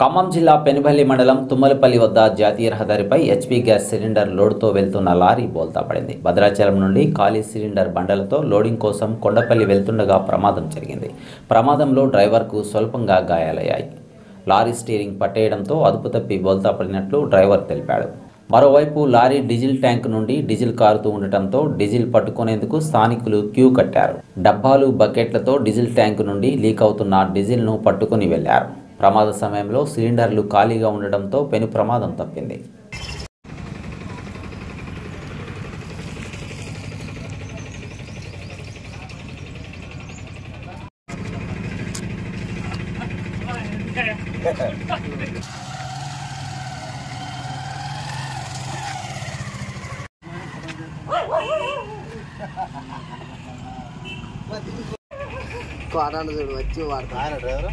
ఖమ్మం జిల్లా పెనుబల్లి మండలం తుమ్మలపల్లి వద్ద జాతీయ రహదారిపై హెచ్పీ గ్యాస్ సిలిండర్ లోడ్తో వెళ్తున్న లారీ బోల్తా పడింది. భద్రాచలం నుండి ఖాళీ సిలిండర్ బండలతో లోడింగ్ కోసం కొండపల్లి వెళ్తుండగా ప్రమాదం జరిగింది. ప్రమాదంలో డ్రైవర్కు స్వల్పంగా గాయాలయ్యాయి. లారీ స్టీరింగ్ పట్టేయడంతో అదుపు తప్పి బోల్తా పడినట్లు డ్రైవర్ తెలిపాడు. మరోవైపు లారీ డీజిల్ ట్యాంక్ నుండి డీజిల్ కారుతూ ఉండటంతో డీజిల్ పట్టుకునేందుకు స్థానికులు క్యూ కట్టారు. డబ్బాలు బకెట్లతో డీజిల్ ట్యాంక్ నుండి లీక్ అవుతున్న డీజిల్ను పట్టుకుని వెళ్లారు. ప్రమాద సమయంలో సిలిండర్లు ఖాళీగా ఉండడంతో పెను ప్రమాదం తప్పింది. వచ్చి వాడతారు డ్రైవర్.